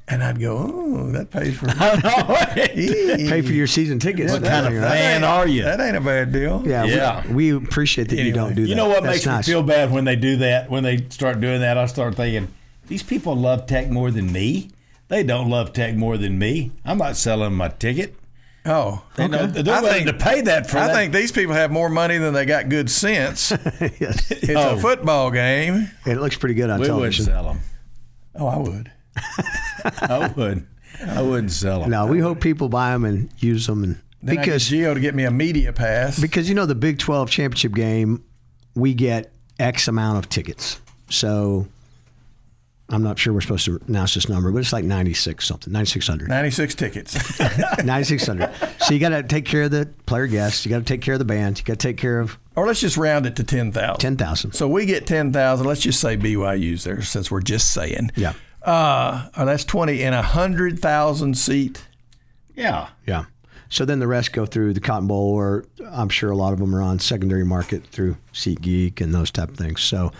And I'd go, that pays for pay for your season tickets. What kind of fan are you? That ain't a bad deal. Yeah. We appreciate that you don't do that. You know what That's makes nice. me feel bad when they do that? When they start doing that, I start thinking, these people love Tech more than me. They don't love Tech more than me. I'm not selling my ticket. Oh, they're willing to pay that for that. I think these people have more money than they got good sense. Yes. It's a football game. And it looks pretty good on television. We wouldn't sell them. Oh, I would. I wouldn't sell them. No, we hope people buy them and use them. And then because I get Gio to get me a media pass. Because, the Big 12 championship game, we get X amount of tickets. So I'm not sure we're supposed to announce this number, but it's like 9,600. 96 tickets. 9,600. So you got to take care of the player guests. You got to take care of the band. You got to take care of. Or let's just round it to 10,000. 10,000. So we get 10,000. Let's just say BYU's there, since we're just saying. Yeah. That's 20 in 100,000 seat. Yeah. Yeah. So then the rest go through the Cotton Bowl, or I'm sure a lot of them are on secondary market through SeatGeek and those type of things. So,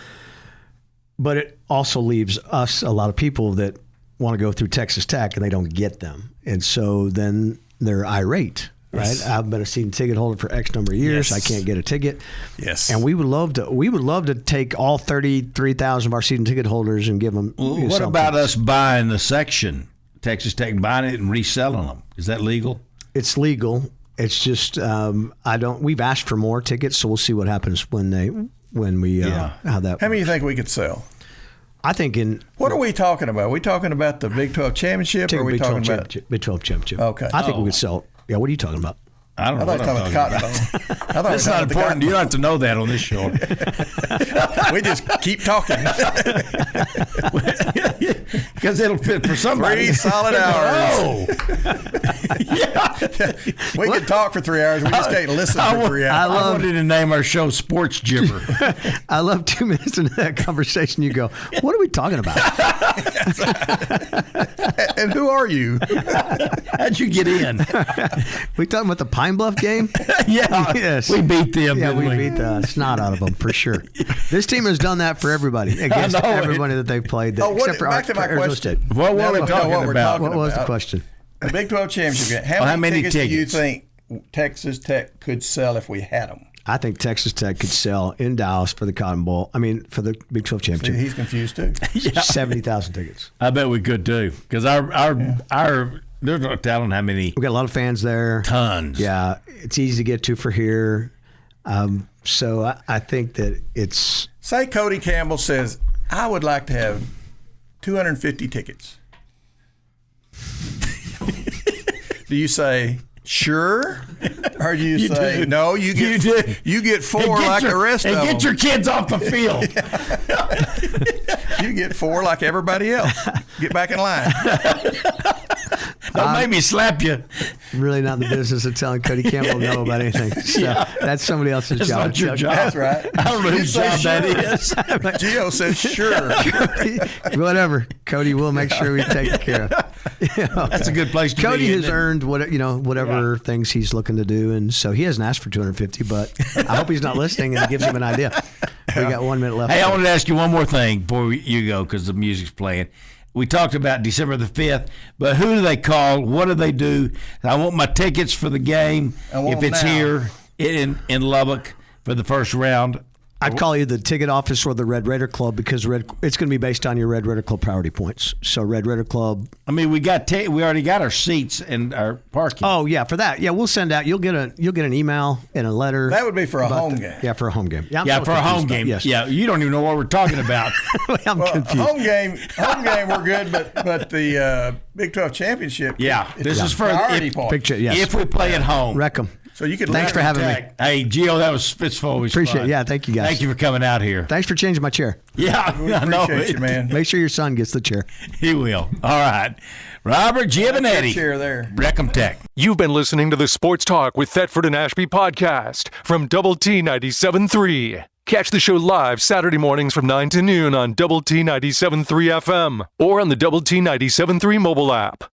but it also leaves us a lot of people that want to go through Texas Tech and they don't get them, and so then they're irate. Right, yes. I've been a season ticket holder for X number of years. Yes. I can't get a ticket. Yes, and we would love to take all 33,000 of our season ticket holders and give them. What about us buying the section, Texas Tech buying it and reselling them? Is that legal? It's legal. It's just we've asked for more tickets, so we'll see what happens how that. How many do you think we could sell? I think What are we talking about? Are we talking about the Big 12 championship, or are we talking about Big 12 championship? Okay. I think we could sell. Yeah, what are you talking about? I don't know what I'm talking about. That's not important. You don't have to know that on this show. We just keep talking. Because it'll fit for somebody. 3 solid hours. Oh. Yeah. We can talk for 3 hours. We just can't listen for 3 hours. I wanted to name our show Sports Gibber. I love 2 minutes into that conversation, you go, what are we talking about? And who are you? How'd you get in? We talking about the Pine Bluff game? Yeah. Yes. We beat them. Yeah, we beat the snot out of them for sure. This team has done that for everybody, against everybody that they've played. Except for back to my question. What were we talking about? What was the question? The Big 12 championship game. How many tickets do you think Texas Tech could sell if we had them? I think Texas Tech could sell in Dallas for the Cotton Bowl. I mean, for the Big 12 championship. He's confused too. 70,000 tickets. I bet we could too, because our there's no telling how many. We got a lot of fans there. Tons. Yeah, it's easy to get to for here. So I think that it's. Say Cody Campbell says, I would like to have 250 tickets. Do you say sure, or do you say do. no? You get four like the rest of them. Get your kids off the field. You get four like everybody else. Get back in line. Don't make me slap you. I'm really not in the business of telling Cody Campbell no about anything. So that's somebody else's That's job. not your job. That's right. I don't know You whose say job that sure. is. Gio says sure. Whatever, Cody will make sure we take care of. That's a good place to Cody be. has earned whatever things he's looking to do, and so he hasn't asked for 250. But I hope he's not listening, and it gives him an idea. We got 1 minute left. Hey, I wanted to ask you one more thing before you go, because the music's playing. We talked about December the 5th, but who do they call? What do they do? I want my tickets for the game if it's here in Lubbock for the first round. I'd call you the ticket office or the Red Raider Club, because it's going to be based on your Red Raider Club priority points. So Red Raider Club. I mean, we already got our seats and our parking. Oh yeah, for that. Yeah, we'll send out. You'll get an email and a letter. That would be for a home game. Yeah, for a home game. Yeah, for a home game. Yes. Yeah, you don't even know what we're talking about. I'm confused. Home game, we're good, but the Big 12 championship. Yeah, this is for priority points. Picture, yes. if we play at home. Wreck 'em. So you could. Thanks for having me. Hey, Gio, that was always Appreciate fun. it. Yeah, thank you guys. Thank you for coming out here. Thanks for changing my chair. Yeah, We I know appreciate you, man. Make sure your son gets the chair. He will. All right. Robert Giovannetti. Chair there. Wreckham Tech. You've been listening to the Sports Talk with Thetford and Ashby podcast from Double T 97.3. Catch the show live Saturday mornings from 9 to noon on Double T 97.3 FM or on the Double T 97.3 mobile app.